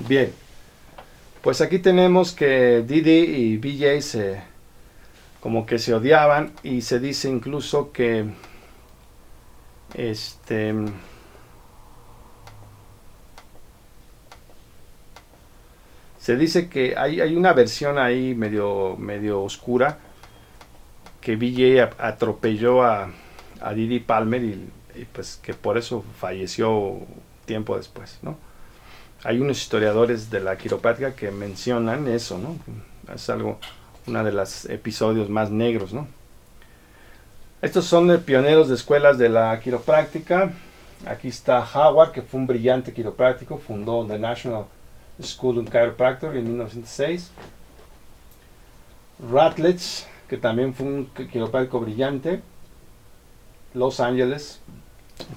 Bien, pues aquí tenemos que Didi y BJ como que se odiaban y se dice incluso que se dice que hay una versión ahí medio oscura que BJ atropelló a Didi Palmer y pues que por eso falleció tiempo después, ¿no? Hay unos historiadores de la quiropráctica que mencionan eso, ¿no? Es algo, uno de los episodios más negros, ¿no? Estos son pioneros de escuelas de la quiropráctica. Aquí está Howard, que fue un brillante quiropráctico, fundó The National School of Chiropractic en 1906. Rutledge, que también fue un quiropráctico brillante. Los Angeles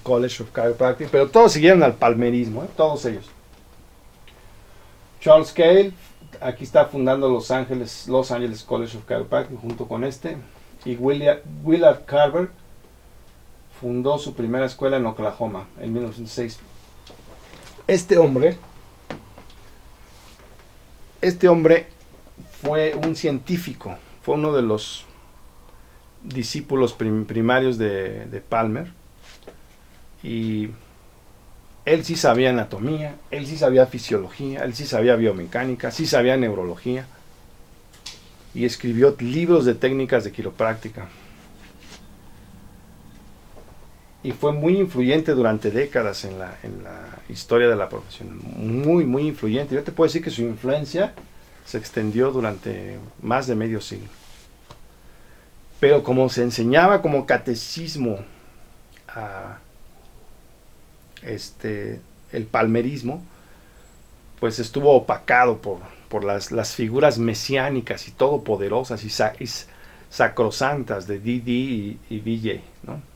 College of Chiropractic, pero todos siguieron al palmerismo, todos ellos. Charles Cale, aquí está fundando Los Angeles College of Chiropractic junto con y Willard Carver fundó su primera escuela en Oklahoma en 1906. Este hombre fue un científico, fue uno de los discípulos primarios de Palmer, y él sí sabía anatomía, él sí sabía fisiología, él sí sabía biomecánica, sí sabía neurología, y escribió libros de técnicas de quiropráctica. Y fue muy influyente durante décadas en la historia de la profesión. Muy, muy influyente. Yo te puedo decir que su influencia se extendió durante más de medio siglo. Pero como se enseñaba como catecismo el palmerismo, pues estuvo opacado por las figuras mesiánicas y todopoderosas y sacrosantas de Didi y BJ, ¿no?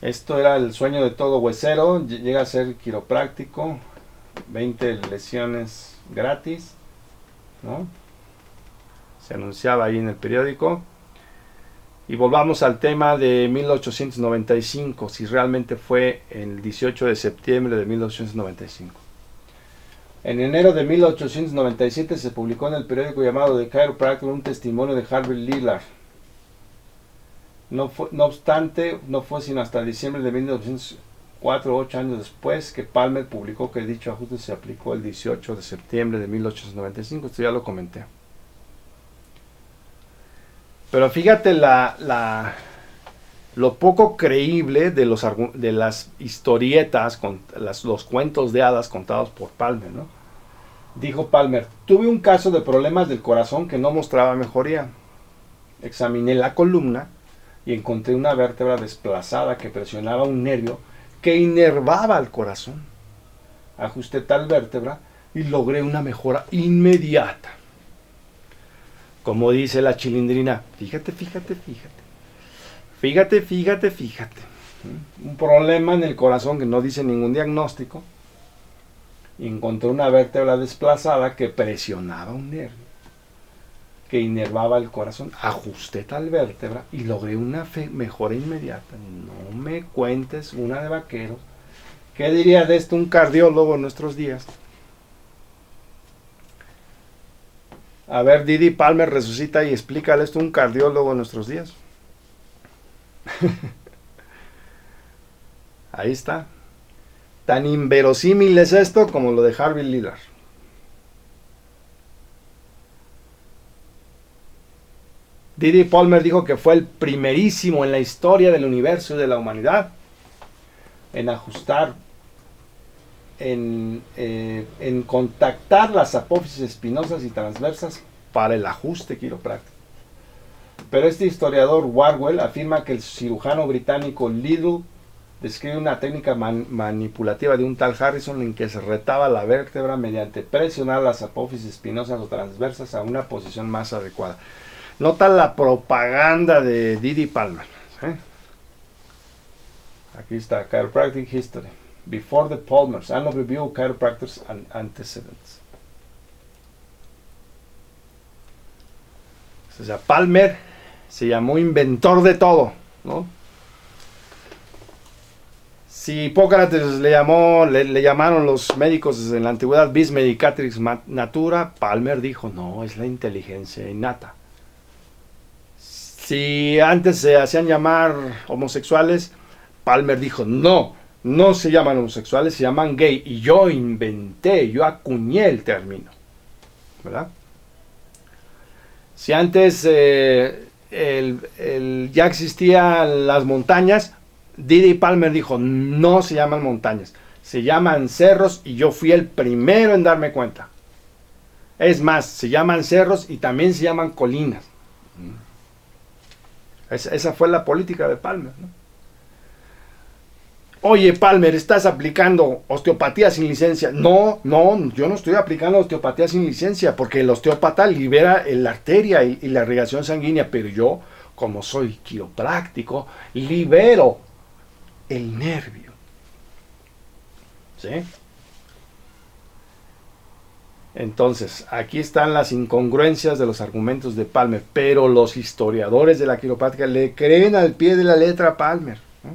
Esto era el sueño de todo huesero. Llega a ser quiropráctico, 20 lesiones gratis, ¿no? Se anunciaba ahí en el periódico. Y volvamos al tema de 1895, si realmente fue el 18 de septiembre de 1895. En enero de 1897 se publicó en el periódico llamado The Chiropractor un testimonio de Harvey Lillard. No obstante, no fue sino hasta diciembre de 1904, 8 años después, que Palmer publicó que dicho ajuste se aplicó el 18 de septiembre de 1895. Esto ya lo comenté. Pero fíjate lo poco creíble de las historietas, los cuentos de hadas contados por Palmer, ¿no? Dijo Palmer: tuve un caso de problemas del corazón que no mostraba mejoría. Examiné la columna y encontré una vértebra desplazada que presionaba un nervio que inervaba al corazón. Ajusté tal vértebra y logré una mejora inmediata. Como dice la chilindrina, fíjate. Un problema en el corazón que no dice ningún diagnóstico. Encontré una vértebra desplazada que presionaba un nervio que inervaba el corazón. Ajusté tal vértebra y logré una mejora inmediata. No me cuentes una de vaqueros. ¿Qué diría de esto un cardiólogo en nuestros días? A ver, Didi Palmer, resucita y explícale esto a un cardiólogo en nuestros días. Ahí está. Tan inverosímil es esto como lo de Harvey Lillard. Didi Palmer dijo que fue el primerísimo en la historia del universo y de la humanidad en ajustar, en contactar las apófisis espinosas y transversas para el ajuste quiropráctico. Pero este historiador Wardwell afirma que el cirujano británico Liddell describe una técnica manipulativa de un tal Harrison en que se retaba la vértebra mediante presionar las apófisis espinosas o transversas a una posición más adecuada. Nota la propaganda de Didi Palmer, ¿eh? Aquí está, Chiropractic History. Before the Palmers, Annual Review of Chiropractors and Antecedents. O sea, Palmer se llamó inventor de todo, ¿no? Si Hipócrates le llamaron los médicos en la antigüedad vis medicatrix natura, Palmer dijo, no, es la inteligencia innata. Si antes se hacían llamar homosexuales, Palmer dijo, no, no se llaman homosexuales, se llaman gay. Y yo yo acuñé el término, ¿verdad? Si antes ya existían las montañas, D.D. Palmer dijo, no se llaman montañas, se llaman cerros, y yo fui el primero en darme cuenta. Es más, se llaman cerros y también se llaman colinas. Esa fue la política de Palmer, ¿no? Oye, Palmer, ¿estás aplicando osteopatía sin licencia? No, yo no estoy aplicando osteopatía sin licencia, porque el osteópata libera la arteria y la irrigación sanguínea, pero yo, como soy quiropráctico, libero el nervio. ¿Sí? Entonces, aquí están las incongruencias de los argumentos de Palmer, pero los historiadores de la quiropráctica le creen al pie de la letra a Palmer, ¿no?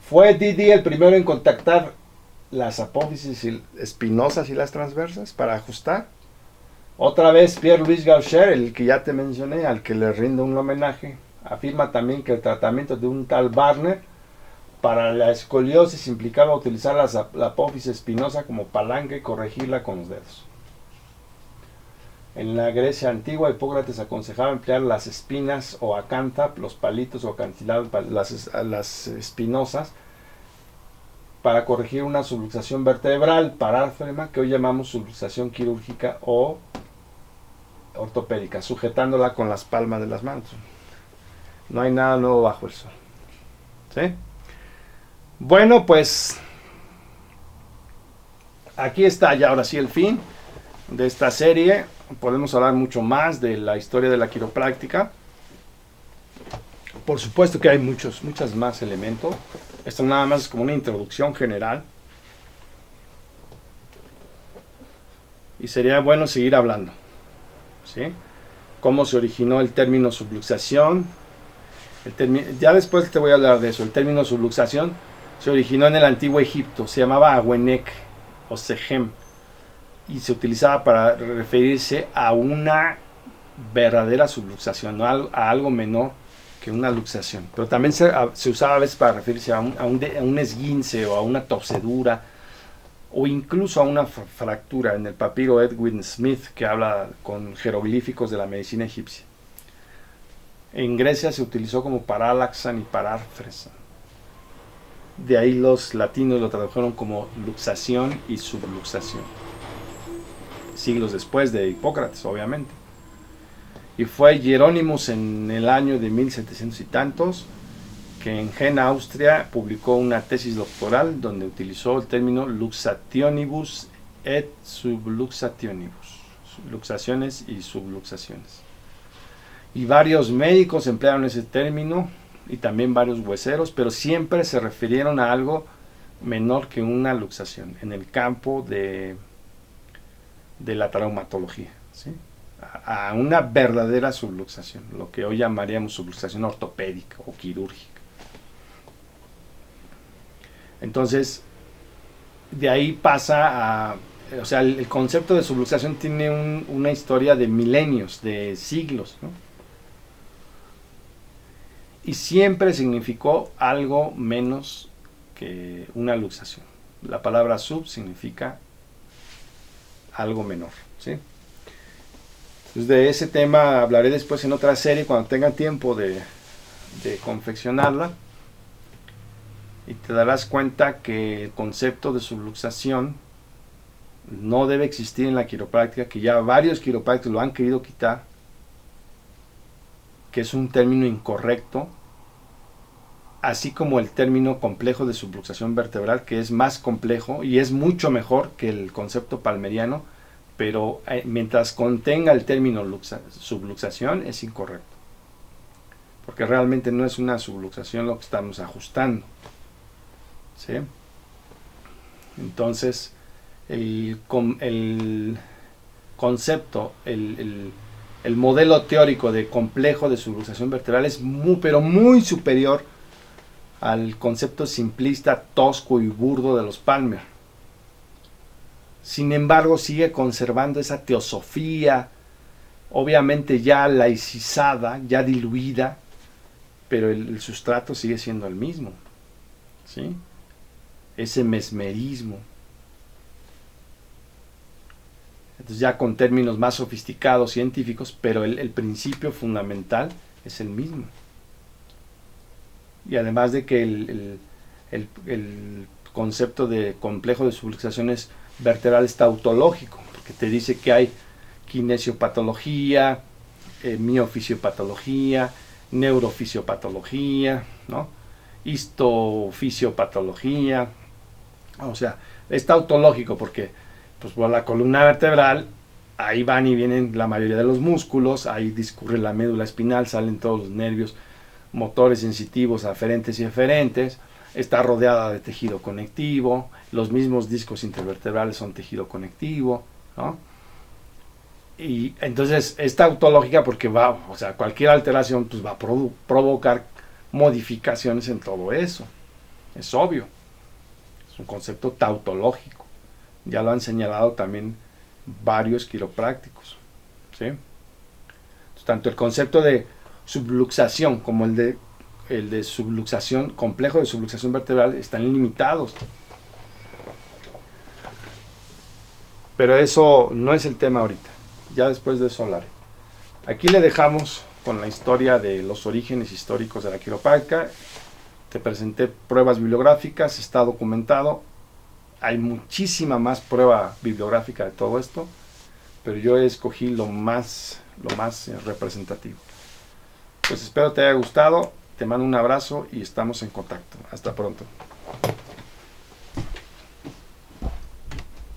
Fue D.D. el primero en contactar las apófisis espinosas y las transversas para ajustar. Otra vez Pierre-Louis Gaucher, el que ya te mencioné, al que le rindo un homenaje, afirma también que el tratamiento de un tal Barner para la escoliosis implicaba utilizar la apófisis espinosa como palanca y corregirla con los dedos. En la Grecia antigua, Hipócrates aconsejaba emplear las espinas o acanta, los palitos o acantilados, las espinosas, para corregir una subluxación vertebral parárfrema, que hoy llamamos subluxación quirúrgica o ortopédica, sujetándola con las palmas de las manos. No hay nada nuevo bajo el sol. ¿Sí? Bueno, pues aquí está ya ahora sí el fin de esta serie. Podemos hablar mucho más de la historia de la quiropráctica. Por supuesto que hay muchos más elementos. Esto nada más es como una introducción general. Y sería bueno seguir hablando, ¿sí? Cómo se originó el término subluxación. Ya después te voy a hablar de eso. El término subluxación se originó en el antiguo Egipto. Se llamaba Awenek o Sejem. Y se utilizaba para referirse a una verdadera subluxación, no a algo menor que una luxación. Pero también se usaba a veces para referirse a un esguince o a una torcedura o incluso a una fractura. En el papiro Edwin Smith, que habla con jeroglíficos de la medicina egipcia. En Grecia se utilizó como parálaxan y parárfresan. De ahí los latinos lo tradujeron como luxación y subluxación. Siglos después de Hipócrates, obviamente. Y fue Hieronymus en el año de 1700 y tantos que en Jena, Austria, publicó una tesis doctoral donde utilizó el término luxationibus et subluxationibus, luxaciones y subluxaciones. Y varios médicos emplearon ese término y también varios hueseros, pero siempre se refirieron a algo menor que una luxación en el campo de la traumatología, ¿sí? A una verdadera subluxación, lo que hoy llamaríamos subluxación ortopédica o quirúrgica. Entonces, de ahí pasa a, o sea, el concepto de subluxación tiene una historia de milenios, de siglos, ¿no? Y siempre significó algo menos que una luxación. La palabra sub significa algo menor, ¿sí? Entonces de ese tema hablaré después en otra serie cuando tengan tiempo de confeccionarla, y te darás cuenta que el concepto de subluxación no debe existir en la quiropráctica, que ya varios quiroprácticos lo han querido quitar, que es un término incorrecto, así como el término complejo de subluxación vertebral, que es más complejo y es mucho mejor que el concepto palmeriano, pero mientras contenga el término subluxación es incorrecto, porque realmente no es una subluxación lo que estamos ajustando, ¿sí? Entonces el concepto, el el modelo teórico de complejo de subluxación vertebral es pero muy superior al concepto simplista, tosco y burdo de los Palmer. Sin embargo, sigue conservando esa teosofía, obviamente ya laicizada, ya diluida, pero el sustrato sigue siendo el mismo, ¿sí? Ese mesmerismo. Entonces ya con términos más sofisticados, científicos, pero el principio fundamental es el mismo. Y además de que el concepto de complejo de subluxaciones vertebrales tautológico, porque te dice que hay kinesiopatología, miofisiopatología, neurofisiopatología, ¿no? Histofisiopatología. O sea, es tautológico porque pues, por la columna vertebral ahí van y vienen la mayoría de los músculos, ahí discurre la médula espinal, salen todos los nervios motores sensitivos, aferentes y eferentes, está rodeada de tejido conectivo, los mismos discos intervertebrales son tejido conectivo, ¿no? Y entonces es tautológica porque o sea, cualquier alteración pues va a provocar modificaciones en todo eso, es obvio, es un concepto tautológico, ya lo han señalado también varios quiroprácticos, ¿sí? Entonces, tanto el concepto de subluxación como el de subluxación, complejo de subluxación vertebral, están limitados. Pero eso no es el tema ahorita. Ya después de eso hablaré. Aquí le dejamos con la historia de los orígenes históricos de la quiropráctica. Te presenté pruebas bibliográficas, está documentado. Hay muchísima más prueba bibliográfica de todo esto, pero yo escogí lo más representativo. Pues espero te haya gustado, te mando un abrazo y estamos en contacto. Hasta pronto.